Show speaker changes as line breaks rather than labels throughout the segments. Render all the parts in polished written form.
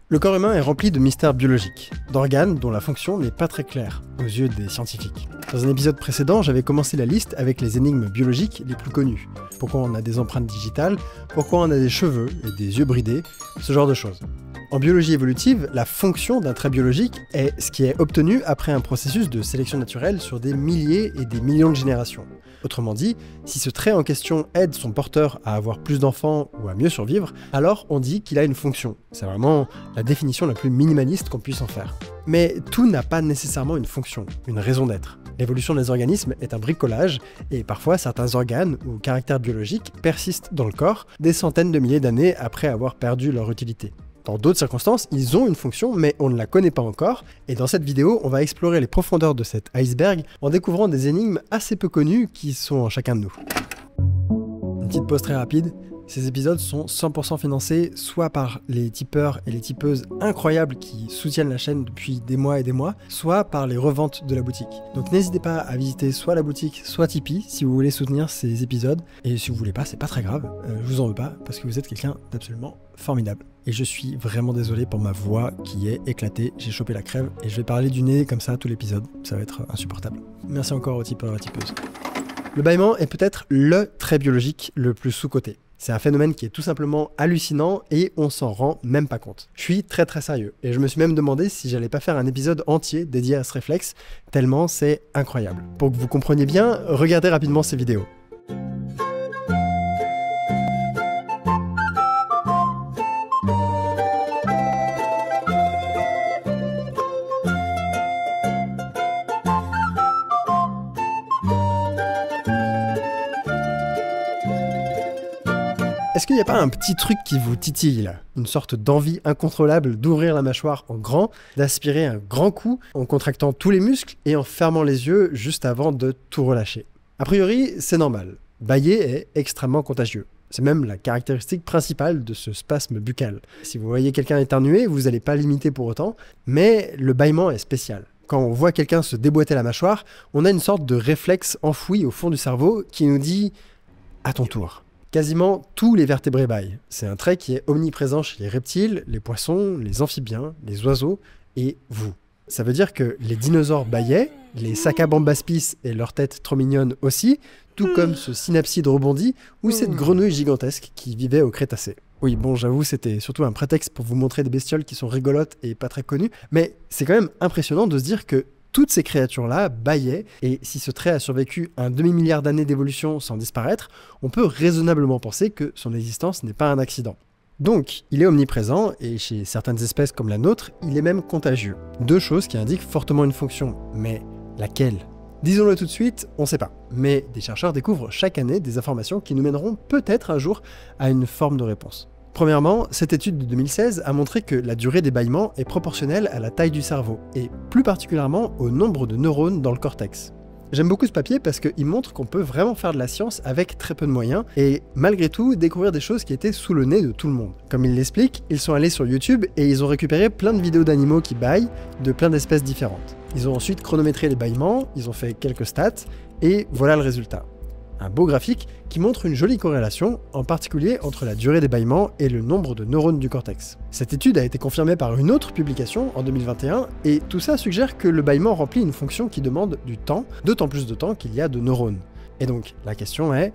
Le corps humain est rempli de mystères biologiques, d'organes dont la fonction n'est pas très claire aux yeux des scientifiques. Dans un épisode précédent, j'avais commencé la liste avec les énigmes biologiques les plus connues. Pourquoi on a des empreintes digitales, pourquoi on a des cheveux et des yeux bridés, ce genre de choses. En biologie évolutive, la fonction d'un trait biologique est ce qui est obtenu après un processus de sélection naturelle sur des milliers et des millions de générations. Autrement dit, si ce trait en question aide son porteur à avoir plus d'enfants ou à mieux survivre, alors on dit qu'il a une fonction. C'est vraiment la définition la plus minimaliste qu'on puisse en faire. Mais tout n'a pas nécessairement une fonction, une raison d'être. L'évolution des organismes est un bricolage, et parfois certains organes ou caractères biologiques persistent dans le corps des centaines de milliers d'années après avoir perdu leur utilité. Dans d'autres circonstances, ils ont une fonction, mais on ne la connaît pas encore, et dans cette vidéo, on va explorer les profondeurs de cet iceberg en découvrant des énigmes assez peu connues qui sont en chacun de nous. Une petite pause très rapide. Ces épisodes sont 100% financés soit par les tipeurs et les tipeuses incroyables qui soutiennent la chaîne depuis des mois et des mois, soit par les reventes de la boutique. Donc n'hésitez pas à visiter soit la boutique, soit Tipeee si vous voulez soutenir ces épisodes. Et si vous voulez pas, c'est pas très grave, je vous en veux pas parce que vous êtes quelqu'un d'absolument formidable. Et je suis vraiment désolé pour ma voix qui est éclatée, j'ai chopé la crève et je vais parler du nez comme ça tout l'épisode, ça va être insupportable. Merci encore aux tipeurs et tipeuses. Le bâillement est peut-être le trait biologique le plus sous-coté. C'est un phénomène qui est tout simplement hallucinant et on s'en rend même pas compte. Je suis très sérieux et je me suis même demandé si j'allais pas faire un épisode entier dédié à ce réflexe, tellement c'est incroyable. Pour que vous compreniez bien, regardez rapidement ces vidéos. Est-ce qu'il n'y a pas un petit truc qui vous titille là? Une sorte d'envie incontrôlable d'ouvrir la mâchoire en grand, d'aspirer un grand coup en contractant tous les muscles et en fermant les yeux juste avant de tout relâcher. A priori, c'est normal. Bâiller est extrêmement contagieux. C'est même la caractéristique principale de ce spasme buccal. Si vous voyez quelqu'un éternuer, vous n'allez pas l'imiter pour autant, mais le bâillement est spécial. Quand on voit quelqu'un se déboîter la mâchoire, on a une sorte de réflexe enfoui au fond du cerveau qui nous dit « à ton tour ». Quasiment tous les vertébrés bâillent. C'est un trait qui est omniprésent chez les reptiles, les poissons, les amphibiens, les oiseaux et vous. Ça veut dire que les dinosaures bâillaient, les sacabambaspis et leurs têtes trop mignonnes aussi, tout comme ce synapside rebondi ou cette grenouille gigantesque qui vivait au Crétacé. Oui, bon, j'avoue, c'était surtout un prétexte pour vous montrer des bestioles qui sont rigolotes et pas très connues, mais c'est quand même impressionnant de se dire que toutes ces créatures-là bâillaient, et si ce trait a survécu un demi-milliard d'années d'évolution sans disparaître, on peut raisonnablement penser que son existence n'est pas un accident. Donc, il est omniprésent, et chez certaines espèces comme la nôtre, il est même contagieux. Deux choses qui indiquent fortement une fonction, mais laquelle ? Disons-le tout de suite, on ne sait pas. Mais des chercheurs découvrent chaque année des informations qui nous mèneront peut-être un jour à une forme de réponse. Premièrement, cette étude de 2016 a montré que la durée des bâillements est proportionnelle à la taille du cerveau, et plus particulièrement au nombre de neurones dans le cortex. J'aime beaucoup ce papier parce qu'il montre qu'on peut vraiment faire de la science avec très peu de moyens, et malgré tout découvrir des choses qui étaient sous le nez de tout le monde. Comme il l'explique, ils sont allés sur YouTube et ils ont récupéré plein de vidéos d'animaux qui bâillent, de plein d'espèces différentes. Ils ont ensuite chronométré les bâillements, ils ont fait quelques stats, et voilà le résultat. Un beau graphique qui montre une jolie corrélation, en particulier entre la durée des bâillements et le nombre de neurones du cortex. Cette étude a été confirmée par une autre publication en 2021, et tout ça suggère que le bâillement remplit une fonction qui demande du temps, d'autant plus de temps qu'il y a de neurones. Et donc, la question est,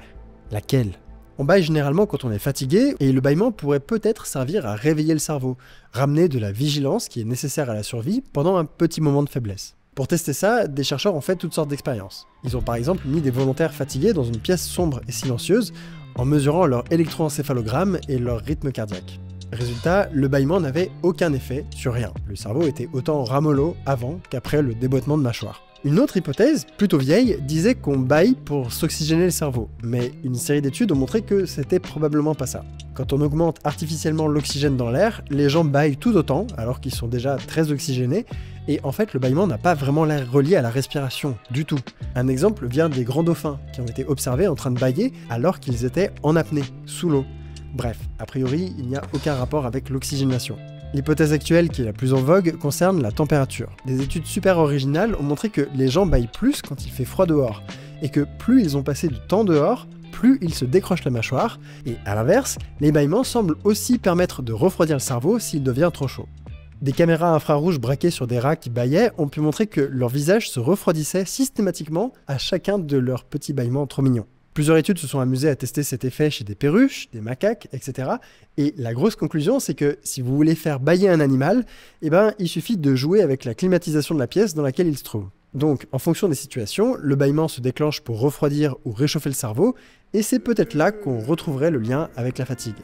laquelle ? On bâille généralement quand on est fatigué, et le bâillement pourrait peut-être servir à réveiller le cerveau, ramener de la vigilance qui est nécessaire à la survie pendant un petit moment de faiblesse. Pour tester ça, des chercheurs ont fait toutes sortes d'expériences. Ils ont par exemple mis des volontaires fatigués dans une pièce sombre et silencieuse en mesurant leur électroencéphalogramme et leur rythme cardiaque. Résultat, le bâillement n'avait aucun effet sur rien. Le cerveau était autant ramollo avant qu'après le déboîtement de mâchoire. Une autre hypothèse, plutôt vieille, disait qu'on bâille pour s'oxygéner le cerveau, mais une série d'études ont montré que c'était probablement pas ça. Quand on augmente artificiellement l'oxygène dans l'air, les gens bâillent tout autant, alors qu'ils sont déjà très oxygénés, et en fait le bâillement n'a pas vraiment l'air relié à la respiration, du tout. Un exemple vient des grands dauphins, qui ont été observés en train de bâiller alors qu'ils étaient en apnée, sous l'eau. Bref, a priori, il n'y a aucun rapport avec l'oxygénation. L'hypothèse actuelle qui est la plus en vogue concerne la température. Des études super originales ont montré que les gens bâillent plus quand il fait froid dehors, et que plus ils ont passé de temps dehors, plus il se décroche la mâchoire, et à l'inverse, les bâillements semblent aussi permettre de refroidir le cerveau s'il devient trop chaud. Des caméras infrarouges braquées sur des rats qui bâillaient ont pu montrer que leur visage se refroidissait systématiquement à chacun de leurs petits bâillements trop mignons. Plusieurs études se sont amusées à tester cet effet chez des perruches, des macaques, etc. Et la grosse conclusion, c'est que si vous voulez faire bâiller un animal, il suffit de jouer avec la climatisation de la pièce dans laquelle il se trouve. Donc, en fonction des situations, le bâillement se déclenche pour refroidir ou réchauffer le cerveau, et c'est peut-être là qu'on retrouverait le lien avec la fatigue.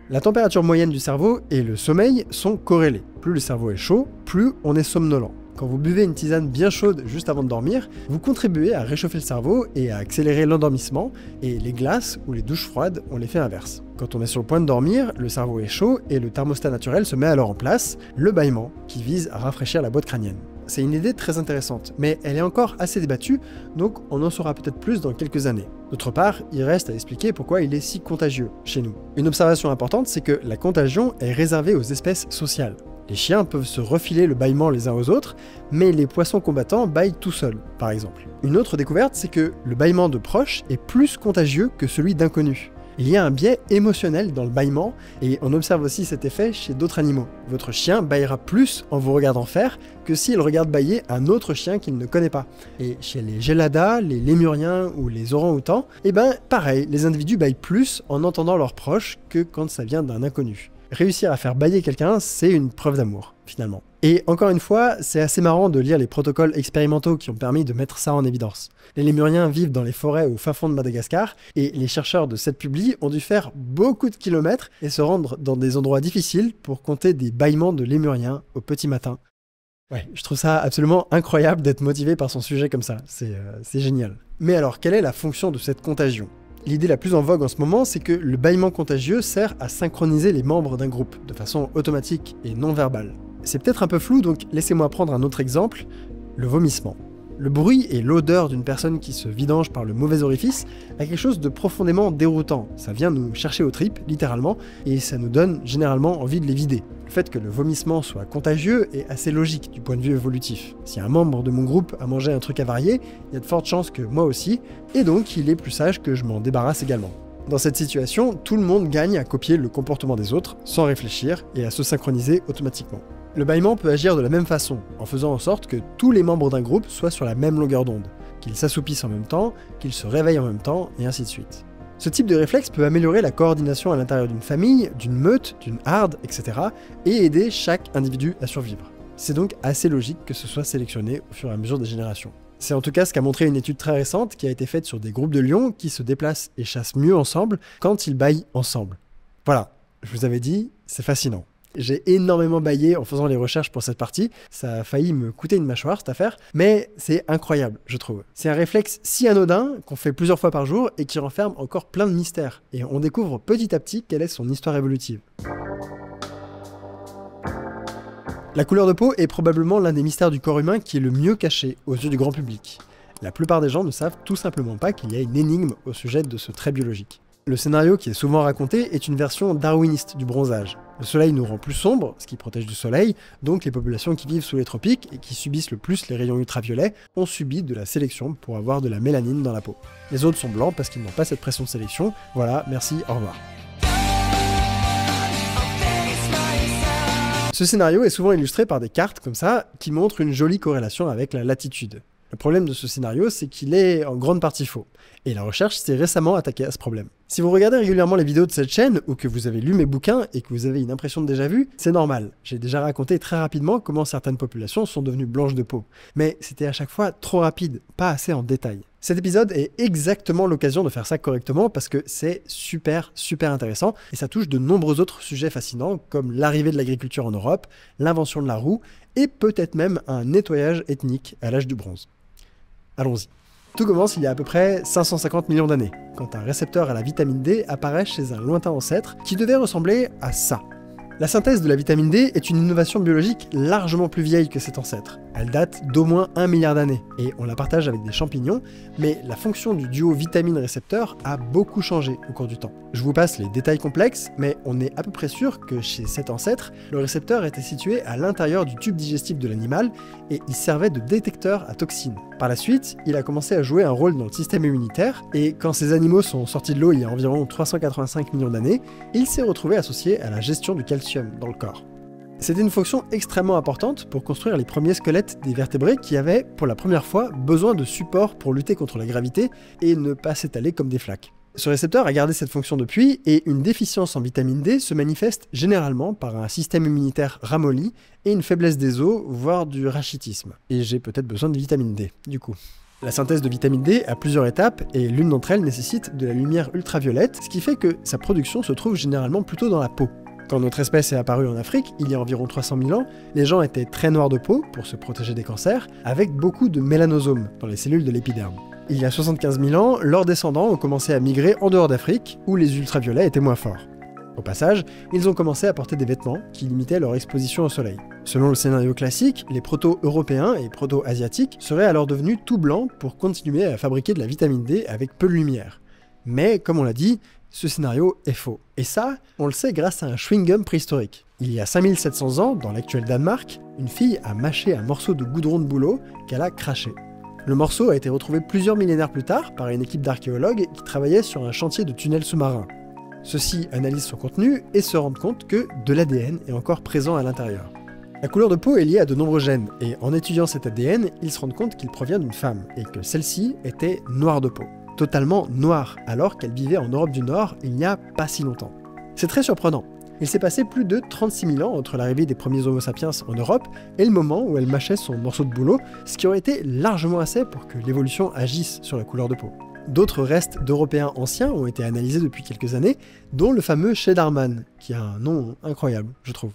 La température moyenne du cerveau et le sommeil sont corrélés. Plus le cerveau est chaud, plus on est somnolent. Quand vous buvez une tisane bien chaude juste avant de dormir, vous contribuez à réchauffer le cerveau et à accélérer l'endormissement, et les glaces ou les douches froides ont l'effet inverse. Quand on est sur le point de dormir, le cerveau est chaud et le thermostat naturel se met alors en place, le bâillement, qui vise à rafraîchir la boîte crânienne. C'est une idée très intéressante, mais elle est encore assez débattue, donc on en saura peut-être plus dans quelques années. D'autre part, il reste à expliquer pourquoi il est si contagieux chez nous. Une observation importante, c'est que la contagion est réservée aux espèces sociales. Les chiens peuvent se refiler le bâillement les uns aux autres, mais les poissons combattants bâillent tout seuls, par exemple. Une autre découverte, c'est que le bâillement de proches est plus contagieux que celui d'inconnus. Il y a un biais émotionnel dans le bâillement, et on observe aussi cet effet chez d'autres animaux. Votre chien bâillera plus en vous regardant faire que s'il regarde bâiller un autre chien qu'il ne connaît pas. Et chez les géladas, les lémuriens ou les orang-outans, pareil, les individus bâillent plus en entendant leurs proches que quand ça vient d'un inconnu. Réussir à faire bâiller quelqu'un, c'est une preuve d'amour, finalement. Et encore une fois, c'est assez marrant de lire les protocoles expérimentaux qui ont permis de mettre ça en évidence. Les lémuriens vivent dans les forêts au fin fond de Madagascar, et les chercheurs de cette publi ont dû faire beaucoup de kilomètres et se rendre dans des endroits difficiles pour compter des bâillements de lémuriens au petit matin. Ouais, je trouve ça absolument incroyable d'être motivé par son sujet comme ça, c'est génial. Mais alors, quelle est la fonction de cette contagion ? L'idée la plus en vogue en ce moment, c'est que le bâillement contagieux sert à synchroniser les membres d'un groupe, de façon automatique et non verbale. C'est peut-être un peu flou, donc laissez-moi prendre un autre exemple, le vomissement. Le bruit et l'odeur d'une personne qui se vidange par le mauvais orifice a quelque chose de profondément déroutant. Ça vient nous chercher aux tripes, littéralement, et ça nous donne généralement envie de les vider. Le fait que le vomissement soit contagieux est assez logique du point de vue évolutif. Si un membre de mon groupe a mangé un truc avarié, il y a de fortes chances que moi aussi, et donc il est plus sage que je m'en débarrasse également. Dans cette situation, tout le monde gagne à copier le comportement des autres, sans réfléchir, et à se synchroniser automatiquement. Le bâillement peut agir de la même façon, en faisant en sorte que tous les membres d'un groupe soient sur la même longueur d'onde, qu'ils s'assoupissent en même temps, qu'ils se réveillent en même temps, et ainsi de suite. Ce type de réflexe peut améliorer la coordination à l'intérieur d'une famille, d'une meute, d'une harde, etc., et aider chaque individu à survivre. C'est donc assez logique que ce soit sélectionné au fur et à mesure des générations. C'est en tout cas ce qu'a montré une étude très récente qui a été faite sur des groupes de lions qui se déplacent et chassent mieux ensemble quand ils bâillent ensemble. Voilà, je vous avais dit, c'est fascinant. J'ai énormément bâillé en faisant les recherches pour cette partie, ça a failli me coûter une mâchoire cette affaire, mais c'est incroyable, je trouve. C'est un réflexe si anodin qu'on fait plusieurs fois par jour et qui renferme encore plein de mystères, et on découvre petit à petit quelle est son histoire évolutive. La couleur de peau est probablement l'un des mystères du corps humain qui est le mieux caché aux yeux du grand public. La plupart des gens ne savent tout simplement pas qu'il y a une énigme au sujet de ce trait biologique. Le scénario qui est souvent raconté est une version darwiniste du bronzage. Le soleil nous rend plus sombres, ce qui protège du soleil, donc les populations qui vivent sous les tropiques et qui subissent le plus les rayons ultraviolets ont subi de la sélection pour avoir de la mélanine dans la peau. Les autres sont blancs parce qu'ils n'ont pas cette pression de sélection. Voilà, merci, au revoir. Ce scénario est souvent illustré par des cartes comme ça, qui montrent une jolie corrélation avec la latitude. Le problème de ce scénario, c'est qu'il est en grande partie faux. Et la recherche s'est récemment attaquée à ce problème. Si vous regardez régulièrement les vidéos de cette chaîne, ou que vous avez lu mes bouquins et que vous avez une impression de déjà-vu, c'est normal. J'ai déjà raconté très rapidement comment certaines populations sont devenues blanches de peau. Mais c'était à chaque fois trop rapide, pas assez en détail. Cet épisode est exactement l'occasion de faire ça correctement parce que c'est super intéressant et ça touche de nombreux autres sujets fascinants comme l'arrivée de l'agriculture en Europe, l'invention de la roue et peut-être même un nettoyage ethnique à l'âge du bronze. Allons-y. Tout commence il y a à peu près 550 millions d'années, quand un récepteur à la vitamine D apparaît chez un lointain ancêtre qui devait ressembler à ça. La synthèse de la vitamine D est une innovation biologique largement plus vieille que cet ancêtre. Elle date d'au moins 1 milliard d'années, et on la partage avec des champignons, mais la fonction du duo vitamine-récepteur a beaucoup changé au cours du temps. Je vous passe les détails complexes, mais on est à peu près sûr que chez cet ancêtre, le récepteur était situé à l'intérieur du tube digestif de l'animal, et il servait de détecteur à toxines. Par la suite, il a commencé à jouer un rôle dans le système immunitaire, et quand ces animaux sont sortis de l'eau il y a environ 385 millions d'années, il s'est retrouvé associé à la gestion du calcium dans le corps. C'était une fonction extrêmement importante pour construire les premiers squelettes des vertébrés qui avaient, pour la première fois, besoin de support pour lutter contre la gravité et ne pas s'étaler comme des flaques. Ce récepteur a gardé cette fonction depuis, et une déficience en vitamine D se manifeste généralement par un système immunitaire ramolli et une faiblesse des os, voire du rachitisme. Et j'ai peut-être besoin de vitamine D, du coup. La synthèse de vitamine D a plusieurs étapes, et l'une d'entre elles nécessite de la lumière ultraviolette, ce qui fait que sa production se trouve généralement plutôt dans la peau. Quand notre espèce est apparue en Afrique, il y a environ 300 000 ans, les gens étaient très noirs de peau pour se protéger des cancers, avec beaucoup de mélanosomes dans les cellules de l'épiderme. Il y a 75 000 ans, leurs descendants ont commencé à migrer en dehors d'Afrique, où les ultraviolets étaient moins forts. Au passage, ils ont commencé à porter des vêtements qui limitaient leur exposition au soleil. Selon le scénario classique, les proto-européens et proto-asiatiques seraient alors devenus tout blancs pour continuer à fabriquer de la vitamine D avec peu de lumière. Mais, comme on l'a dit, ce scénario est faux. Et ça, on le sait grâce à un chewing-gum préhistorique. Il y a 5700 ans, dans l'actuel Danemark, une fille a mâché un morceau de goudron de bouleau qu'elle a craché. Le morceau a été retrouvé plusieurs millénaires plus tard par une équipe d'archéologues qui travaillait sur un chantier de tunnels sous-marins. Ceux-ci analysent son contenu et se rendent compte que de l'ADN est encore présent à l'intérieur. La couleur de peau est liée à de nombreux gènes, et en étudiant cet ADN, ils se rendent compte qu'il provient d'une femme, et que celle-ci était noire de peau. Totalement noire, alors qu'elle vivait en Europe du Nord il n'y a pas si longtemps. C'est très surprenant. Il s'est passé plus de 36 000 ans entre l'arrivée des premiers Homo sapiens en Europe et le moment où elle mâchait son morceau de bouleau, ce qui aurait été largement assez pour que l'évolution agisse sur la couleur de peau. D'autres restes d'Européens anciens ont été analysés depuis quelques années, dont le fameux Sheddarman, qui a un nom incroyable, je trouve.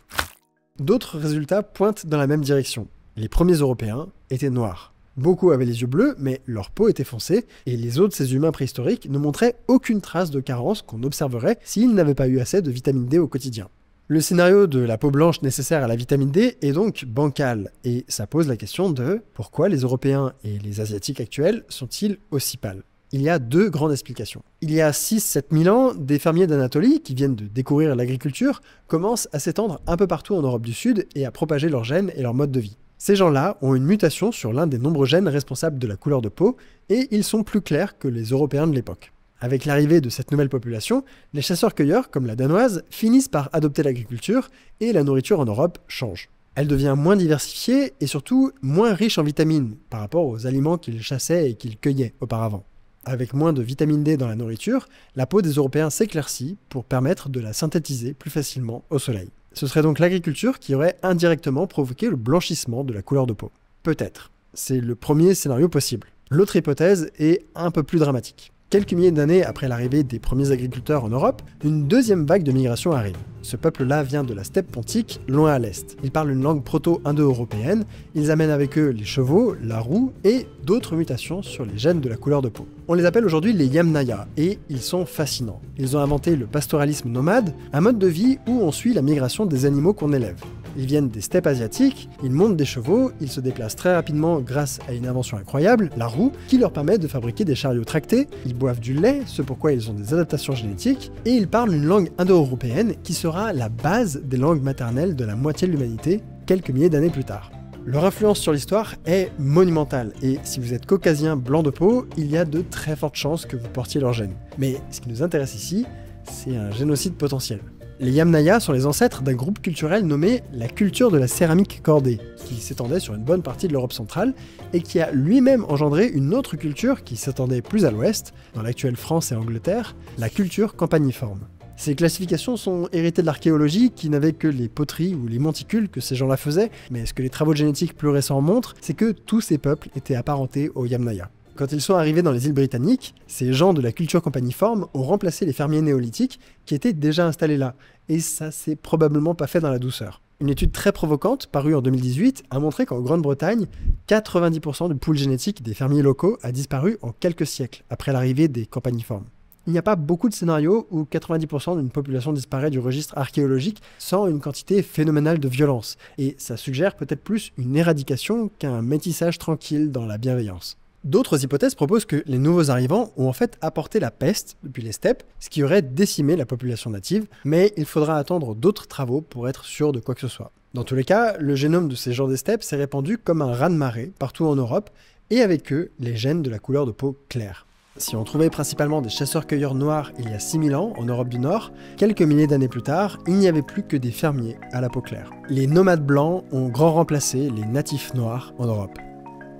D'autres résultats pointent dans la même direction. Les premiers Européens étaient noirs. Beaucoup avaient les yeux bleus, mais leur peau était foncée, et les os de ces humains préhistoriques ne montraient aucune trace de carence qu'on observerait s'ils n'avaient pas eu assez de vitamine D au quotidien. Le scénario de la peau blanche nécessaire à la vitamine D est donc bancal, et ça pose la question de pourquoi les Européens et les Asiatiques actuels sont-ils aussi pâles ? Il y a deux grandes explications. Il y a 6-7 000 ans, des fermiers d'Anatolie, qui viennent de découvrir l'agriculture, commencent à s'étendre un peu partout en Europe du Sud et à propager leurs gènes et leur mode de vie. Ces gens-là ont une mutation sur l'un des nombreux gènes responsables de la couleur de peau, et ils sont plus clairs que les Européens de l'époque. Avec l'arrivée de cette nouvelle population, les chasseurs-cueilleurs, comme la danoise, finissent par adopter l'agriculture, et la nourriture en Europe change. Elle devient moins diversifiée, et surtout moins riche en vitamines, par rapport aux aliments qu'ils chassaient et qu'ils cueillaient auparavant. Avec moins de vitamine D dans la nourriture, la peau des Européens s'éclaircit pour permettre de la synthétiser plus facilement au soleil. Ce serait donc l'agriculture qui aurait indirectement provoqué le blanchissement de la couleur de peau. Peut-être. C'est le premier scénario possible. L'autre hypothèse est un peu plus dramatique. Quelques milliers d'années après l'arrivée des premiers agriculteurs en Europe, une deuxième vague de migration arrive. Ce peuple-là vient de la steppe pontique, loin à l'est. Ils parlent une langue proto-indo-européenne, ils amènent avec eux les chevaux, la roue et d'autres mutations sur les gènes de la couleur de peau. On les appelle aujourd'hui les Yamnaya, et ils sont fascinants. Ils ont inventé le pastoralisme nomade, un mode de vie où on suit la migration des animaux qu'on élève. Ils viennent des steppes asiatiques, ils montent des chevaux, ils se déplacent très rapidement grâce à une invention incroyable, la roue, qui leur permet de fabriquer des chariots tractés, ils boivent du lait, ce pourquoi ils ont des adaptations génétiques, et ils parlent une langue indo-européenne qui sera la base des langues maternelles de la moitié de l'humanité, quelques milliers d'années plus tard. Leur influence sur l'histoire est monumentale, et si vous êtes caucasien blanc de peau, il y a de très fortes chances que vous portiez leur gène. Mais ce qui nous intéresse ici, c'est un génocide potentiel. Les Yamnaya sont les ancêtres d'un groupe culturel nommé la culture de la céramique cordée, qui s'étendait sur une bonne partie de l'Europe centrale, et qui a lui-même engendré une autre culture qui s'étendait plus à l'ouest, dans l'actuelle France et Angleterre, la culture campaniforme. Ces classifications sont héritées de l'archéologie qui n'avait que les poteries ou les monticules que ces gens-là faisaient, mais ce que les travaux de génétique plus récents montrent, c'est que tous ces peuples étaient apparentés aux Yamnaya. Quand ils sont arrivés dans les îles britanniques, ces gens de la culture campaniforme ont remplacé les fermiers néolithiques qui étaient déjà installés là, et ça s'est probablement pas fait dans la douceur. Une étude très provocante, parue en 2018, a montré qu'en Grande-Bretagne, 90% du pool génétique des fermiers locaux a disparu en quelques siècles après l'arrivée des campaniformes. Il n'y a pas beaucoup de scénarios où 90% d'une population disparaît du registre archéologique sans une quantité phénoménale de violence, et ça suggère peut-être plus une éradication qu'un métissage tranquille dans la bienveillance. D'autres hypothèses proposent que les nouveaux arrivants ont en fait apporté la peste depuis les steppes, ce qui aurait décimé la population native, mais il faudra attendre d'autres travaux pour être sûr de quoi que ce soit. Dans tous les cas, le génome de ces gens des steppes s'est répandu comme un raz-de-marée partout en Europe, et avec eux, les gènes de la couleur de peau claire. Si on trouvait principalement des chasseurs-cueilleurs noirs il y a 6000 ans en Europe du Nord, quelques milliers d'années plus tard, il n'y avait plus que des fermiers à la peau claire. Les nomades blancs ont grand remplacé les natifs noirs en Europe.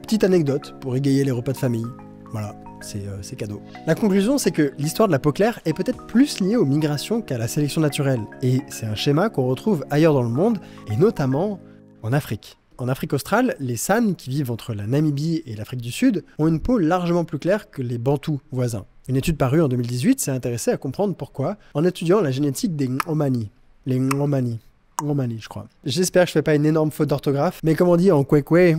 Petite anecdote pour égayer les repas de famille. Voilà, c'est cadeau. La conclusion, c'est que l'histoire de la peau claire est peut-être plus liée aux migrations qu'à la sélection naturelle. Et c'est un schéma qu'on retrouve ailleurs dans le monde, et notamment en Afrique. En Afrique australe, les San, qui vivent entre la Namibie et l'Afrique du Sud, ont une peau largement plus claire que les Bantous voisins. Une étude parue en 2018 s'est intéressée à comprendre pourquoi, en étudiant la génétique des Ngomani. Les Ngomani, je crois. J'espère que je fais pas une énorme faute d'orthographe, mais comme on dit en kwekwe,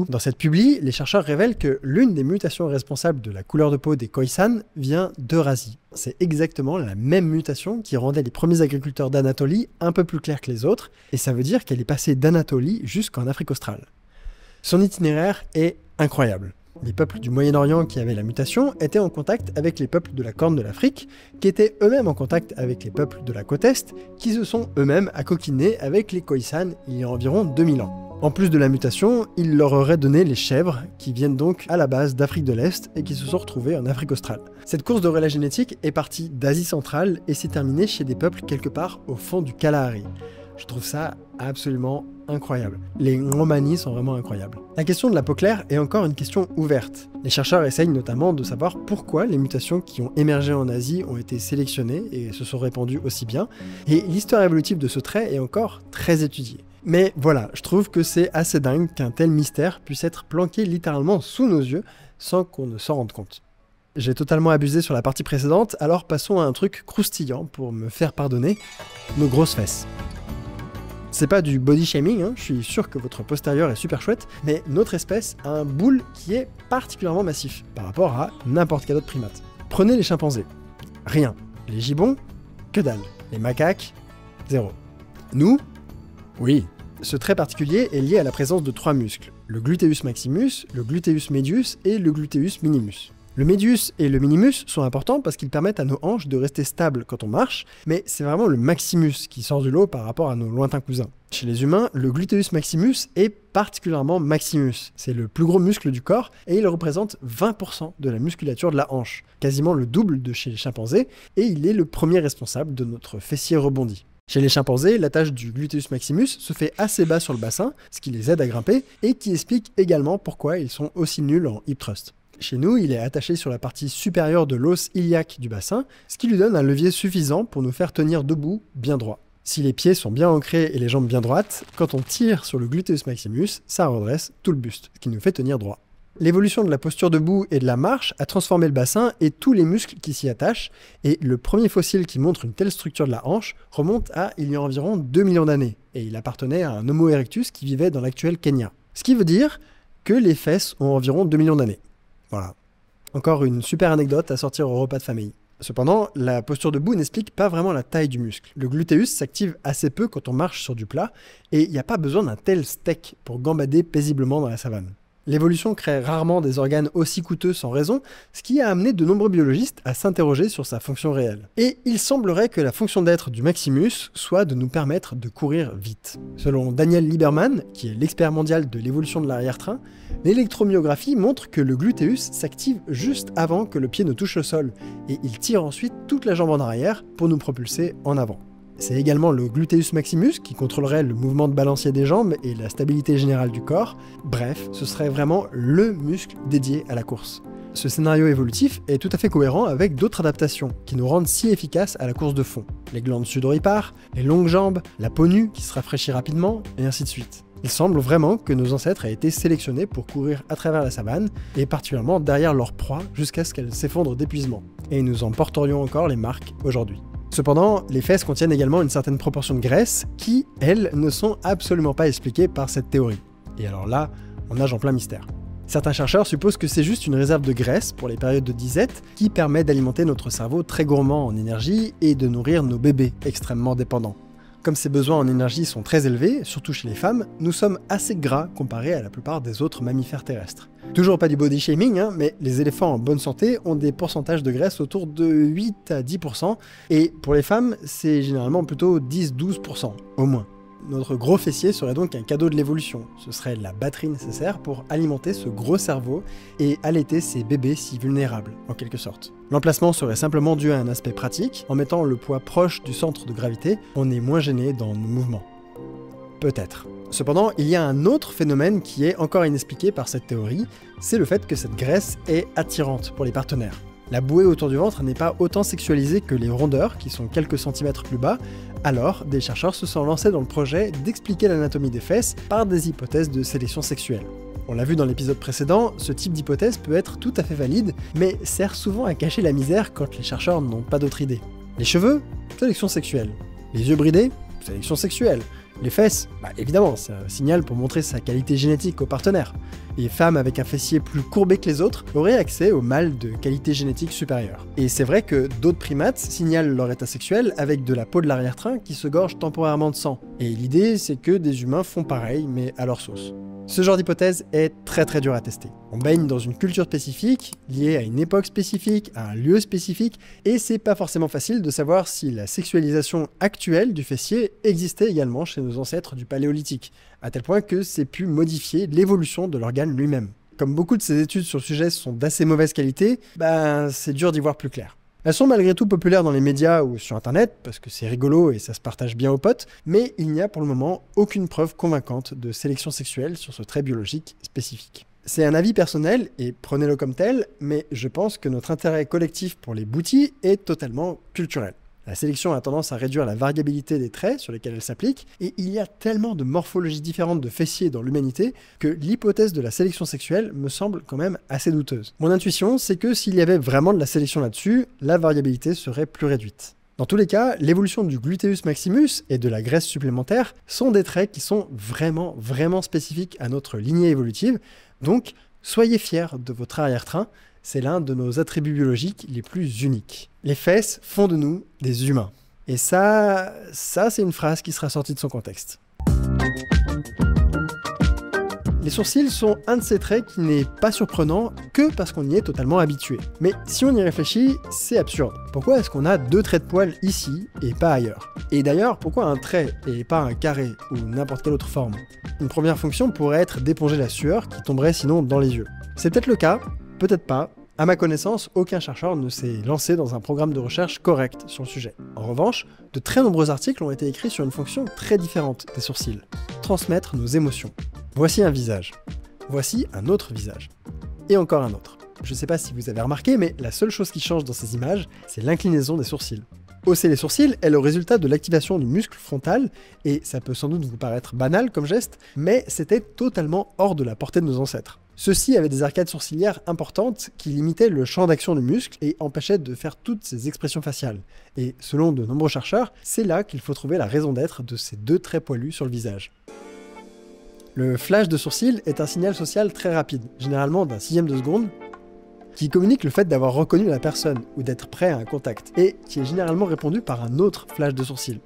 dans cette publi, les chercheurs révèlent que l'une des mutations responsables de la couleur de peau des Khoisan vient d'Eurasie. C'est exactement la même mutation qui rendait les premiers agriculteurs d'Anatolie un peu plus clairs que les autres, et ça veut dire qu'elle est passée d'Anatolie jusqu'en Afrique australe. Son itinéraire est incroyable. Les peuples du Moyen-Orient qui avaient la mutation étaient en contact avec les peuples de la Corne de l'Afrique, qui étaient eux-mêmes en contact avec les peuples de la côte Est, qui se sont eux-mêmes accoquinés avec les Khoisan il y a environ 2000 ans. En plus de la mutation, il leur aurait donné les chèvres, qui viennent donc à la base d'Afrique de l'Est et qui se sont retrouvés en Afrique australe. Cette course de relais génétique est partie d'Asie centrale et s'est terminée chez des peuples quelque part au fond du Kalahari. Je trouve ça absolument incroyable. Les Ngomani sont vraiment incroyables. La question de la peau claire est encore une question ouverte. Les chercheurs essayent notamment de savoir pourquoi les mutations qui ont émergé en Asie ont été sélectionnées et se sont répandues aussi bien, et l'histoire évolutive de ce trait est encore très étudiée. Mais voilà, je trouve que c'est assez dingue qu'un tel mystère puisse être planqué littéralement sous nos yeux sans qu'on ne s'en rende compte. J'ai totalement abusé sur la partie précédente, alors passons à un truc croustillant pour me faire pardonner, nos grosses fesses. C'est pas du body shaming, je suis sûr que votre postérieur est super chouette, mais notre espèce a un boule qui est particulièrement massif par rapport à n'importe quel autre primate. Prenez les chimpanzés. Rien. Les gibbons, que dalle. Les macaques, zéro. Nous, oui. Ce trait particulier est lié à la présence de 3 muscles, le gluteus maximus, le gluteus medius et le gluteus minimus. Le medius et le minimus sont importants parce qu'ils permettent à nos hanches de rester stables quand on marche, mais c'est vraiment le maximus qui sort du lot par rapport à nos lointains cousins. Chez les humains, le gluteus maximus est particulièrement maximus. C'est le plus gros muscle du corps et il représente 20% de la musculature de la hanche, quasiment le double de chez les chimpanzés, et il est le premier responsable de notre fessier rebondi. Chez les chimpanzés, l'attache du gluteus maximus se fait assez bas sur le bassin, ce qui les aide à grimper, et qui explique également pourquoi ils sont aussi nuls en hip thrust. Chez nous, il est attaché sur la partie supérieure de l'os iliaque du bassin, ce qui lui donne un levier suffisant pour nous faire tenir debout bien droit. Si les pieds sont bien ancrés et les jambes bien droites, quand on tire sur le gluteus maximus, ça redresse tout le buste, ce qui nous fait tenir droit. L'évolution de la posture debout et de la marche a transformé le bassin et tous les muscles qui s'y attachent, et le premier fossile qui montre une telle structure de la hanche remonte à il y a environ 2 millions d'années, et il appartenait à un Homo erectus qui vivait dans l'actuel Kenya. Ce qui veut dire que les fesses ont environ 2 millions d'années. Voilà. Encore une super anecdote à sortir au repas de famille. Cependant, la posture debout n'explique pas vraiment la taille du muscle. Le gluteus s'active assez peu quand on marche sur du plat, et il n'y a pas besoin d'un tel steak pour gambader paisiblement dans la savane. L'évolution crée rarement des organes aussi coûteux sans raison, ce qui a amené de nombreux biologistes à s'interroger sur sa fonction réelle. Et il semblerait que la fonction d'être du maximus soit de nous permettre de courir vite. Selon Daniel Lieberman, qui est l'expert mondial de l'évolution de l'arrière-train, l'électromyographie montre que le gluteus s'active juste avant que le pied ne touche le sol, et il tire ensuite toute la jambe en arrière pour nous propulser en avant. C'est également le gluteus maximus qui contrôlerait le mouvement de balancier des jambes et la stabilité générale du corps. Bref, ce serait vraiment le muscle dédié à la course. Ce scénario évolutif est tout à fait cohérent avec d'autres adaptations qui nous rendent si efficaces à la course de fond. Les glandes sudoripares, les longues jambes, la peau nue qui se rafraîchit rapidement, et ainsi de suite. Il semble vraiment que nos ancêtres aient été sélectionnés pour courir à travers la savane, et particulièrement derrière leur proie jusqu'à ce qu'elle s'effondre d'épuisement. Et nous en porterions encore les marques aujourd'hui. Cependant, les fesses contiennent également une certaine proportion de graisse qui, elles, ne sont absolument pas expliquées par cette théorie. Et alors là, on nage en plein mystère. Certains chercheurs supposent que c'est juste une réserve de graisse pour les périodes de disette qui permet d'alimenter notre cerveau très gourmand en énergie et de nourrir nos bébés extrêmement dépendants. Comme ces besoins en énergie sont très élevés, surtout chez les femmes, nous sommes assez gras comparés à la plupart des autres mammifères terrestres. Toujours pas du body shaming, mais les éléphants en bonne santé ont des pourcentages de graisse autour de 8 à 10%, et pour les femmes, c'est généralement plutôt 10-12% au moins. Notre gros fessier serait donc un cadeau de l'évolution. Ce serait la batterie nécessaire pour alimenter ce gros cerveau et allaiter ces bébés si vulnérables, en quelque sorte. L'emplacement serait simplement dû à un aspect pratique. En mettant le poids proche du centre de gravité, on est moins gêné dans nos mouvements. Peut-être. Cependant, il y a un autre phénomène qui est encore inexpliqué par cette théorie, c'est le fait que cette graisse est attirante pour les partenaires. La bouée autour du ventre n'est pas autant sexualisée que les rondeurs, qui sont quelques centimètres plus bas, alors des chercheurs se sont lancés dans le projet d'expliquer l'anatomie des fesses par des hypothèses de sélection sexuelle. On l'a vu dans l'épisode précédent, ce type d'hypothèse peut être tout à fait valide, mais sert souvent à cacher la misère quand les chercheurs n'ont pas d'autre idée. Les cheveux, sélection sexuelle. Les yeux bridés, sélection sexuelle. Les fesses, évidemment, c'est un signal pour montrer sa qualité génétique au partenaire. Les femmes avec un fessier plus courbé que les autres auraient accès aux mâles de qualité génétique supérieure. Et c'est vrai que d'autres primates signalent leur état sexuel avec de la peau de l'arrière-train qui se gorge temporairement de sang. Et l'idée, c'est que des humains font pareil, mais à leur sauce. Ce genre d'hypothèse est très dur à tester. On baigne dans une culture spécifique, liée à une époque spécifique, à un lieu spécifique, et c'est pas forcément facile de savoir si la sexualisation actuelle du fessier existait également chez nos ancêtres du Paléolithique, à tel point que c'est pu modifier l'évolution de l'organe lui-même. Comme beaucoup de ces études sur le sujet sont d'assez mauvaise qualité, c'est dur d'y voir plus clair. Elles sont malgré tout populaires dans les médias ou sur internet, parce que c'est rigolo et ça se partage bien aux potes, mais il n'y a pour le moment aucune preuve convaincante de sélection sexuelle sur ce trait biologique spécifique. C'est un avis personnel, et prenez-le comme tel, mais je pense que notre intérêt collectif pour les booties est totalement culturel. La sélection a tendance à réduire la variabilité des traits sur lesquels elle s'applique, et il y a tellement de morphologies différentes de fessiers dans l'humanité que l'hypothèse de la sélection sexuelle me semble quand même assez douteuse. Mon intuition, c'est que s'il y avait vraiment de la sélection là-dessus, la variabilité serait plus réduite. Dans tous les cas, l'évolution du gluteus maximus et de la graisse supplémentaire sont des traits qui sont vraiment spécifiques à notre lignée évolutive, donc soyez fiers de votre arrière-train, c'est l'un de nos attributs biologiques les plus uniques. Les fesses font de nous des humains. Et ça c'est une phrase qui sera sortie de son contexte. Les sourcils sont un de ces traits qui n'est pas surprenant que parce qu'on y est totalement habitué. Mais si on y réfléchit, c'est absurde. Pourquoi est-ce qu'on a 2 traits de poils ici et pas ailleurs? Et d'ailleurs, pourquoi un trait et pas un carré ou n'importe quelle autre forme? Une première fonction pourrait être d'éponger la sueur qui tomberait sinon dans les yeux. C'est peut-être le cas, peut-être pas. À ma connaissance, aucun chercheur ne s'est lancé dans un programme de recherche correct sur le sujet. En revanche, de très nombreux articles ont été écrits sur une fonction très différente des sourcils. Transmettre nos émotions. Voici un visage. Voici un autre visage. Et encore un autre. Je ne sais pas si vous avez remarqué, mais la seule chose qui change dans ces images, c'est l'inclinaison des sourcils. Hausser les sourcils est le résultat de l'activation du muscle frontal, et ça peut sans doute vous paraître banal comme geste, mais c'était totalement hors de la portée de nos ancêtres. Ceux-ci avaient des arcades sourcilières importantes qui limitaient le champ d'action du muscle et empêchaient de faire toutes ces expressions faciales. Et selon de nombreux chercheurs, c'est là qu'il faut trouver la raison d'être de ces 2 traits poilus sur le visage. Le flash de sourcil est un signal social très rapide, généralement d'un 1/6 de seconde, qui communique le fait d'avoir reconnu la personne ou d'être prêt à un contact, et qui est généralement répondu par un autre flash de sourcil.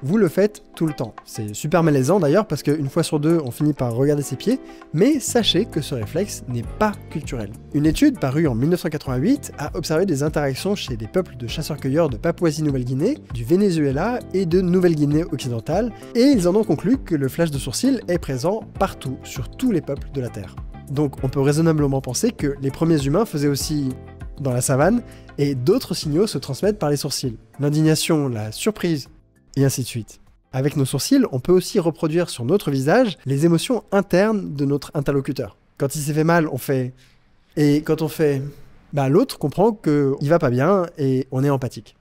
Vous le faites tout le temps. C'est super malaisant d'ailleurs parce qu'une fois sur 2, on finit par regarder ses pieds, mais sachez que ce réflexe n'est pas culturel. Une étude parue en 1988 a observé des interactions chez des peuples de chasseurs-cueilleurs de Papouasie-Nouvelle-Guinée, du Venezuela et de Nouvelle-Guinée occidentale, et ils en ont conclu que le flash de sourcil est présent partout, sur tous les peuples de la Terre. Donc on peut raisonnablement penser que les premiers humains faisaient aussi dans la savane, et d'autres signaux se transmettent par les sourcils. L'indignation, la surprise, et ainsi de suite. Avec nos sourcils, on peut aussi reproduire sur notre visage les émotions internes de notre interlocuteur. Quand il s'est fait mal, on fait... Et quand on fait... l'autre comprend qu'il va pas bien et on est empathique.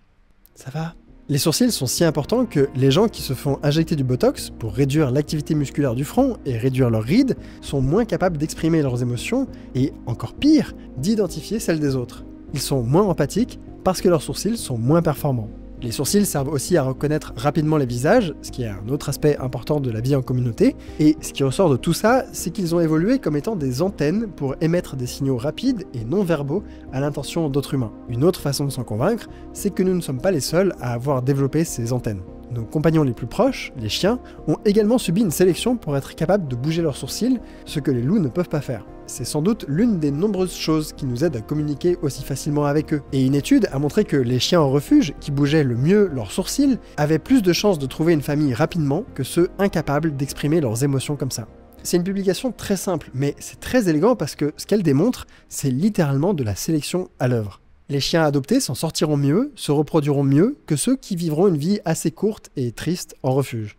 Ça va? Les sourcils sont si importants que les gens qui se font injecter du botox pour réduire l'activité musculaire du front et réduire leurs rides sont moins capables d'exprimer leurs émotions et, encore pire, d'identifier celles des autres. Ils sont moins empathiques parce que leurs sourcils sont moins performants. Les sourcils servent aussi à reconnaître rapidement les visages, ce qui est un autre aspect important de la vie en communauté, et ce qui ressort de tout ça, c'est qu'ils ont évolué comme étant des antennes pour émettre des signaux rapides et non verbaux à l'intention d'autres humains. Une autre façon de s'en convaincre, c'est que nous ne sommes pas les seuls à avoir développé ces antennes. Nos compagnons les plus proches, les chiens, ont également subi une sélection pour être capables de bouger leurs sourcils, ce que les loups ne peuvent pas faire. C'est sans doute l'une des nombreuses choses qui nous aident à communiquer aussi facilement avec eux. Et une étude a montré que les chiens en refuge, qui bougeaient le mieux leurs sourcils, avaient plus de chances de trouver une famille rapidement que ceux incapables d'exprimer leurs émotions comme ça. C'est une publication très simple, mais c'est très élégant parce que ce qu'elle démontre, c'est littéralement de la sélection à l'œuvre. Les chiens adoptés s'en sortiront mieux, se reproduiront mieux que ceux qui vivront une vie assez courte et triste en refuge.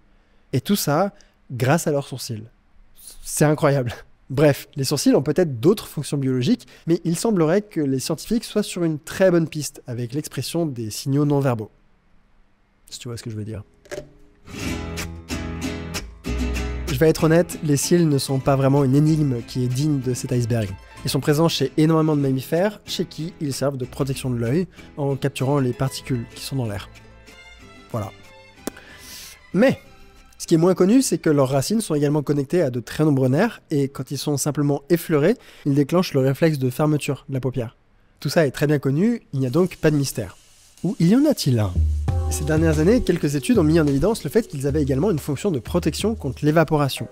Et tout ça grâce à leurs sourcils. C'est incroyable. Bref, les sourcils ont peut-être d'autres fonctions biologiques, mais il semblerait que les scientifiques soient sur une très bonne piste avec l'expression des signaux non verbaux. Si tu vois ce que je veux dire. Je vais être honnête, les cils ne sont pas vraiment une énigme qui est digne de cet iceberg. Ils sont présents chez énormément de mammifères, chez qui ils servent de protection de l'œil en capturant les particules qui sont dans l'air. Voilà. Mais, ce qui est moins connu, c'est que leurs racines sont également connectées à de très nombreux nerfs, et quand ils sont simplement effleurés, ils déclenchent le réflexe de fermeture de la paupière. Tout ça est très bien connu, il n'y a donc pas de mystère. Ou y en a-t-il un ? Ces dernières années, quelques études ont mis en évidence le fait qu'ils avaient également une fonction de protection contre l'évaporation.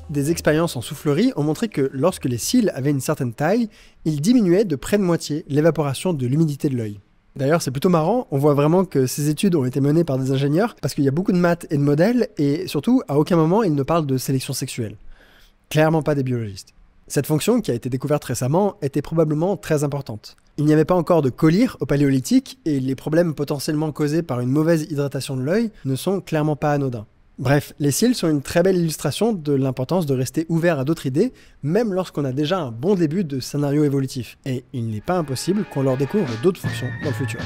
Des expériences en soufflerie ont montré que lorsque les cils avaient une certaine taille, ils diminuaient de près de moitié l'évaporation de l'humidité de l'œil. D'ailleurs, c'est plutôt marrant, on voit vraiment que ces études ont été menées par des ingénieurs, parce qu'il y a beaucoup de maths et de modèles, et surtout, à aucun moment, ils ne parlent de sélection sexuelle. Clairement pas des biologistes. Cette fonction, qui a été découverte récemment, était probablement très importante. Il n'y avait pas encore de collyre au paléolithique, et les problèmes potentiellement causés par une mauvaise hydratation de l'œil ne sont clairement pas anodins. Bref, les cils sont une très belle illustration de l'importance de rester ouvert à d'autres idées, même lorsqu'on a déjà un bon début de scénario évolutif. Et il n'est pas impossible qu'on leur découvre d'autres fonctions dans le futur.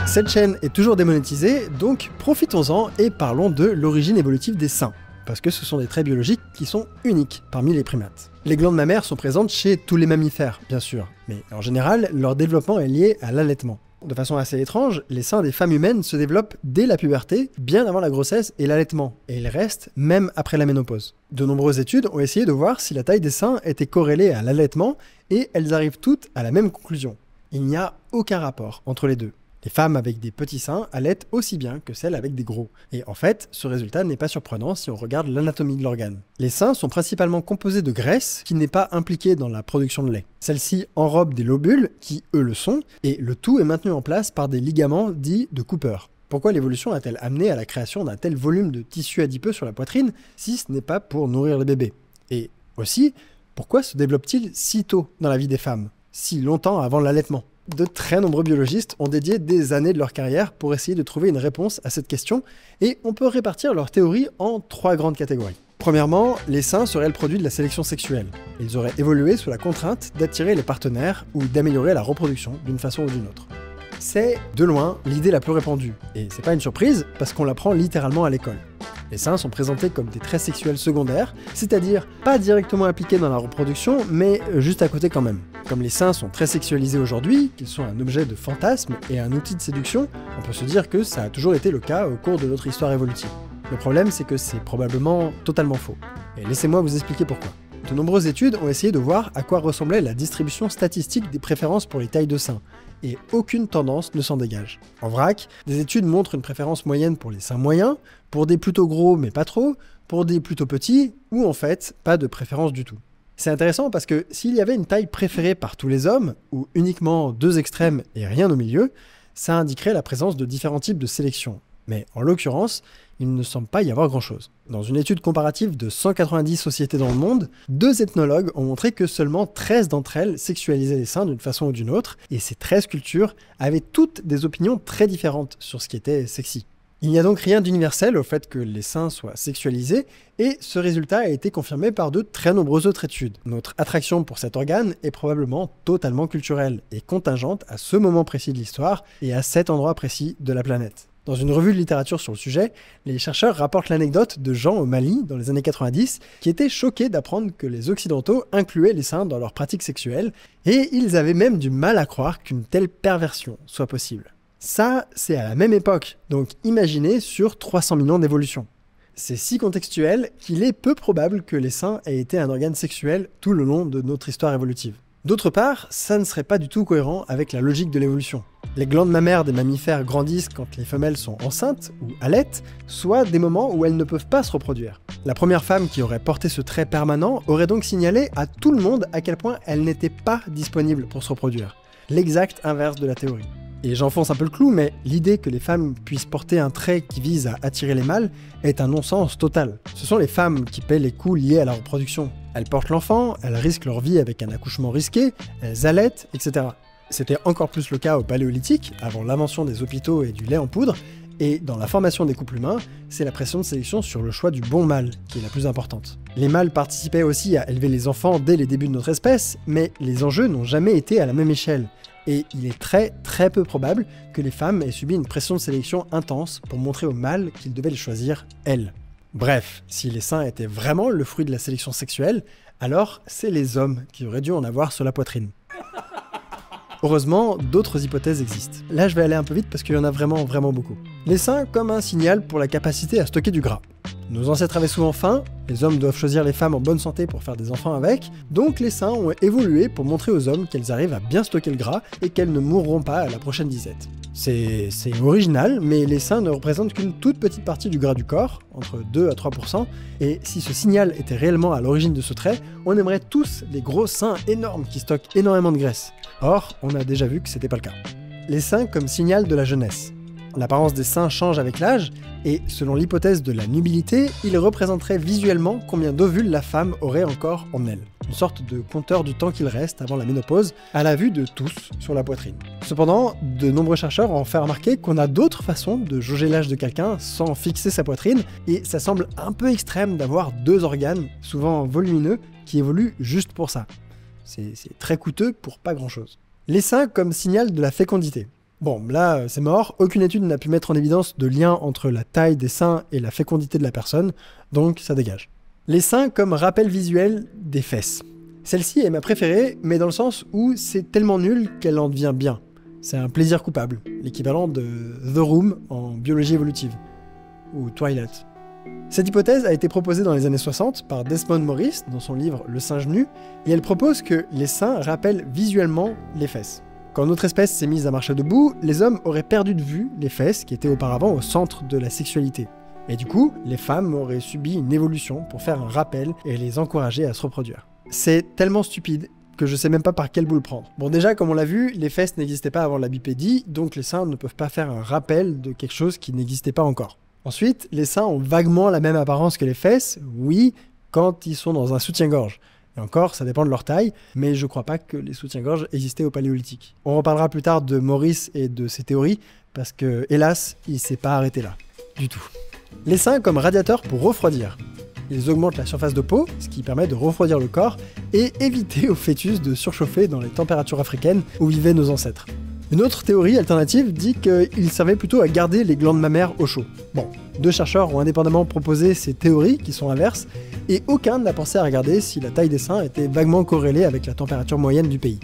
Cette chaîne est toujours démonétisée, donc profitons-en et parlons de l'origine évolutive des seins, parce que ce sont des traits biologiques qui sont uniques parmi les primates. Les glandes mammaires sont présentes chez tous les mammifères, bien sûr, mais en général, leur développement est lié à l'allaitement. De façon assez étrange, les seins des femmes humaines se développent dès la puberté, bien avant la grossesse et l'allaitement, et ils restent même après la ménopause. De nombreuses études ont essayé de voir si la taille des seins était corrélée à l'allaitement, et elles arrivent toutes à la même conclusion. Il n'y a aucun rapport entre les deux. Les femmes avec des petits seins allaitent aussi bien que celles avec des gros. Et en fait, ce résultat n'est pas surprenant si on regarde l'anatomie de l'organe. Les seins sont principalement composés de graisse qui n'est pas impliquée dans la production de lait. Celle-ci enrobe des lobules qui, eux, le sont, et le tout est maintenu en place par des ligaments dits de Cooper. Pourquoi l'évolution a-t-elle amené à la création d'un tel volume de tissu adipeux sur la poitrine si ce n'est pas pour nourrir les bébés? Et aussi, pourquoi se développe-t-il si tôt dans la vie des femmes, si longtemps avant l'allaitement? De très nombreux biologistes ont dédié des années de leur carrière pour essayer de trouver une réponse à cette question, et on peut répartir leur théorie en 3 grandes catégories. Premièrement, les seins seraient le produit de la sélection sexuelle. Ils auraient évolué sous la contrainte d'attirer les partenaires ou d'améliorer la reproduction d'une façon ou d'une autre. C'est, de loin, l'idée la plus répandue, et c'est pas une surprise parce qu'on l'apprend littéralement à l'école. Les seins sont présentés comme des traits sexuels secondaires, c'est-à-dire pas directement impliqués dans la reproduction, mais juste à côté quand même. Comme les seins sont très sexualisés aujourd'hui, qu'ils sont un objet de fantasme et un outil de séduction, on peut se dire que ça a toujours été le cas au cours de notre histoire évolutive. Le problème, c'est que c'est probablement totalement faux. Et laissez-moi vous expliquer pourquoi. De nombreuses études ont essayé de voir à quoi ressemblait la distribution statistique des préférences pour les tailles de seins, et aucune tendance ne s'en dégage. En vrac, des études montrent une préférence moyenne pour les seins moyens, pour des plutôt gros mais pas trop, pour des plutôt petits, ou en fait, pas de préférence du tout. C'est intéressant parce que s'il y avait une taille préférée par tous les hommes, ou uniquement 2 extrêmes et rien au milieu, ça indiquerait la présence de différents types de sélection. Mais en l'occurrence, il ne semble pas y avoir grand-chose. Dans une étude comparative de 190 sociétés dans le monde, 2 ethnologues ont montré que seulement 13 d'entre elles sexualisaient les seins d'une façon ou d'une autre, et ces 13 cultures avaient toutes des opinions très différentes sur ce qui était sexy. Il n'y a donc rien d'universel au fait que les seins soient sexualisés, et ce résultat a été confirmé par de très nombreuses autres études. Notre attraction pour cet organe est probablement totalement culturelle, et contingente à ce moment précis de l'histoire, et à cet endroit précis de la planète. Dans une revue de littérature sur le sujet, les chercheurs rapportent l'anecdote de gens au Mali, dans les années 90, qui étaient choqués d'apprendre que les Occidentaux incluaient les seins dans leurs pratiques sexuelles, et ils avaient même du mal à croire qu'une telle perversion soit possible. Ça, c'est à la même époque, donc imaginez sur 300 millions d'évolutions. C'est si contextuel qu'il est peu probable que les seins aient été un organe sexuel tout le long de notre histoire évolutive. D'autre part, ça ne serait pas du tout cohérent avec la logique de l'évolution. Les glandes mammaires des mammifères grandissent quand les femelles sont enceintes ou allaitent, soit des moments où elles ne peuvent pas se reproduire. La première femme qui aurait porté ce trait permanent aurait donc signalé à tout le monde à quel point elle n'était pas disponible pour se reproduire. L'exact inverse de la théorie. Et j'enfonce un peu le clou, mais l'idée que les femmes puissent porter un trait qui vise à attirer les mâles est un non-sens total. Ce sont les femmes qui paient les coûts liés à la reproduction. Elles portent l'enfant, elles risquent leur vie avec un accouchement risqué, elles allaitent, etc. C'était encore plus le cas au Paléolithique, avant l'invention des hôpitaux et du lait en poudre, et dans la formation des couples humains, c'est la pression de sélection sur le choix du bon mâle qui est la plus importante. Les mâles participaient aussi à élever les enfants dès les débuts de notre espèce, mais les enjeux n'ont jamais été à la même échelle. Et il est très peu probable que les femmes aient subi une pression de sélection intense pour montrer aux mâles qu'ils devaient les choisir elles. Bref, si les seins étaient vraiment le fruit de la sélection sexuelle, alors c'est les hommes qui auraient dû en avoir sur la poitrine. Heureusement, d'autres hypothèses existent. Là, je vais aller un peu vite parce qu'il y en a vraiment beaucoup. Les seins comme un signal pour la capacité à stocker du gras. Nos ancêtres avaient souvent faim, les hommes doivent choisir les femmes en bonne santé pour faire des enfants avec, donc les seins ont évolué pour montrer aux hommes qu'elles arrivent à bien stocker le gras et qu'elles ne mourront pas à la prochaine disette. C'est original, mais les seins ne représentent qu'une toute petite partie du gras du corps, entre 2 à 3%, et si ce signal était réellement à l'origine de ce trait, on aimerait tous les gros seins énormes qui stockent énormément de graisse. Or, on a déjà vu que c'était pas le cas. Les seins comme signal de la jeunesse. L'apparence des seins change avec l'âge, et selon l'hypothèse de la nubilité, ils représenteraient visuellement combien d'ovules la femme aurait encore en elle. Une sorte de compteur du temps qu'il reste avant la ménopause, à la vue de tous sur la poitrine. Cependant, de nombreux chercheurs ont fait remarquer qu'on a d'autres façons de jauger l'âge de quelqu'un sans fixer sa poitrine, et ça semble un peu extrême d'avoir 2 organes, souvent volumineux, qui évoluent juste pour ça. C'est très coûteux pour pas grand chose. Les seins comme signal de la fécondité. Bon, là, c'est mort, aucune étude n'a pu mettre en évidence de lien entre la taille des seins et la fécondité de la personne, donc ça dégage. Les seins comme rappel visuel des fesses. Celle-ci est ma préférée, mais dans le sens où c'est tellement nul qu'elle en devient bien. C'est un plaisir coupable, l'équivalent de The Room en biologie évolutive, ou Twilight. Cette hypothèse a été proposée dans les années 60 par Desmond Morris dans son livre Le singe nu, et elle propose que les seins rappellent visuellement les fesses. Quand notre espèce s'est mise à marcher debout, les hommes auraient perdu de vue les fesses qui étaient auparavant au centre de la sexualité. Et du coup, les femmes auraient subi une évolution pour faire un rappel et les encourager à se reproduire. C'est tellement stupide que je sais même pas par quel bout le prendre. Bon, déjà, comme on l'a vu, les fesses n'existaient pas avant la bipédie, donc les seins ne peuvent pas faire un rappel de quelque chose qui n'existait pas encore. Ensuite, les seins ont vaguement la même apparence que les fesses, oui, quand ils sont dans un soutien-gorge. Et encore, ça dépend de leur taille, mais je crois pas que les soutiens-gorge existaient au Paléolithique. On reparlera plus tard de Morris et de ses théories, parce que, hélas, il s'est pas arrêté là. Du tout. Les seins comme radiateur pour refroidir. Ils augmentent la surface de peau, ce qui permet de refroidir le corps, et éviter aux fœtus de surchauffer dans les températures africaines où vivaient nos ancêtres. Une autre théorie alternative dit qu'ils servaient plutôt à garder les glandes mammaires au chaud. Bon, 2 chercheurs ont indépendamment proposé ces théories qui sont inverses, et aucun n'a pensé à regarder si la taille des seins était vaguement corrélée avec la température moyenne du pays.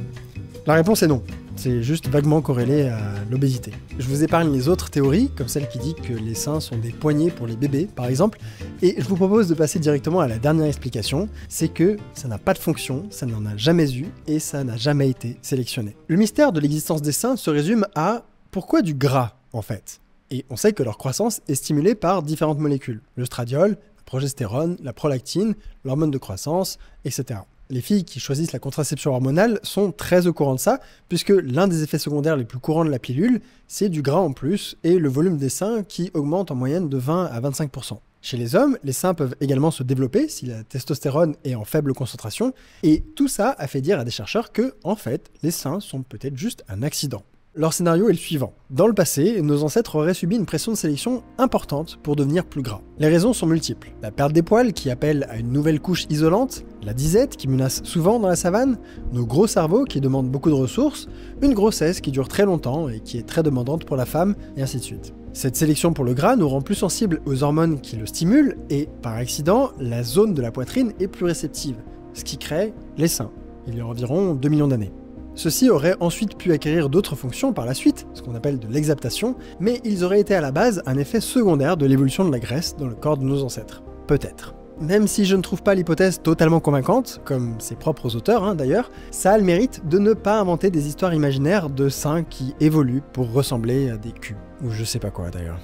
La réponse est non, c'est juste vaguement corrélé à l'obésité. Je vous épargne les autres théories, comme celle qui dit que les seins sont des poignées pour les bébés, par exemple, et je vous propose de passer directement à la dernière explication, c'est que ça n'a pas de fonction, ça n'en a jamais eu, et ça n'a jamais été sélectionné. Le mystère de l'existence des seins se résume à pourquoi du gras, en fait. Et on sait que leur croissance est stimulée par différentes molécules, le stradiol, la progestérone, la prolactine, l'hormone de croissance, etc. Les filles qui choisissent la contraception hormonale sont très au courant de ça, puisque l'un des effets secondaires les plus courants de la pilule, c'est du gras en plus et le volume des seins qui augmente en moyenne de 20 à 25%. Chez les hommes, les seins peuvent également se développer si la testostérone est en faible concentration, et tout ça a fait dire à des chercheurs que, en fait, les seins sont peut-être juste un accident. Leur scénario est le suivant. Dans le passé, nos ancêtres auraient subi une pression de sélection importante pour devenir plus gras. Les raisons sont multiples. La perte des poils qui appelle à une nouvelle couche isolante, la disette qui menace souvent dans la savane, nos gros cerveaux qui demandent beaucoup de ressources, une grossesse qui dure très longtemps et qui est très demandante pour la femme, et ainsi de suite. Cette sélection pour le gras nous rend plus sensibles aux hormones qui le stimulent et, par accident, la zone de la poitrine est plus réceptive, ce qui crée les seins, il y a environ 2 millions d'années. Ceux-ci auraient ensuite pu acquérir d'autres fonctions par la suite, ce qu'on appelle de l'exaptation, mais ils auraient été à la base un effet secondaire de l'évolution de la graisse dans le corps de nos ancêtres. Peut-être. Même si je ne trouve pas l'hypothèse totalement convaincante, comme ses propres auteurs d'ailleurs, ça a le mérite de ne pas inventer des histoires imaginaires de seins qui évoluent pour ressembler à des culs. Ou je sais pas quoi d'ailleurs.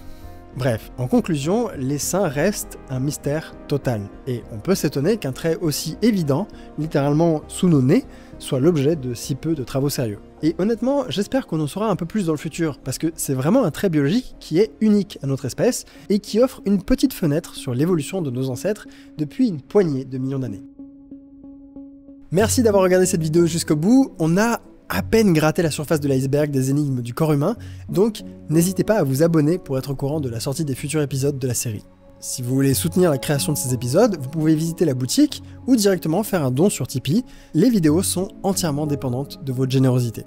Bref, en conclusion, les seins restent un mystère total, et on peut s'étonner qu'un trait aussi évident, littéralement sous nos nez, soit l'objet de si peu de travaux sérieux. Et honnêtement, j'espère qu'on en saura un peu plus dans le futur, parce que c'est vraiment un trait biologique qui est unique à notre espèce, et qui offre une petite fenêtre sur l'évolution de nos ancêtres depuis une poignée de millions d'années. Merci d'avoir regardé cette vidéo jusqu'au bout, on a à peine gratté la surface de l'iceberg des énigmes du corps humain, donc n'hésitez pas à vous abonner pour être au courant de la sortie des futurs épisodes de la série. Si vous voulez soutenir la création de ces épisodes, vous pouvez visiter la boutique ou directement faire un don sur Tipeee, les vidéos sont entièrement dépendantes de votre générosité.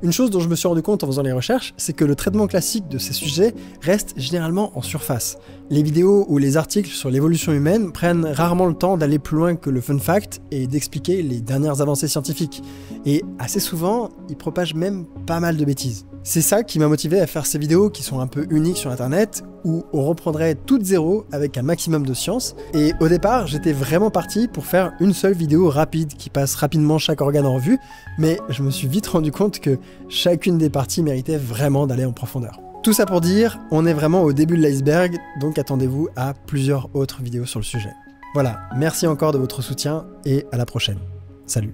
Une chose dont je me suis rendu compte en faisant les recherches, c'est que le traitement classique de ces sujets reste généralement en surface. Les vidéos ou les articles sur l'évolution humaine prennent rarement le temps d'aller plus loin que le fun fact et d'expliquer les dernières avancées scientifiques. Et assez souvent, ils propagent même pas mal de bêtises. C'est ça qui m'a motivé à faire ces vidéos qui sont un peu uniques sur internet, où on reprendrait tout de zéro avec un maximum de science. Et au départ, j'étais vraiment parti pour faire une seule vidéo rapide qui passe rapidement chaque organe en revue, mais je me suis vite rendu compte que chacune des parties méritait vraiment d'aller en profondeur. Tout ça pour dire, on est vraiment au début de l'iceberg, donc attendez-vous à plusieurs autres vidéos sur le sujet. Voilà, merci encore de votre soutien et à la prochaine. Salut.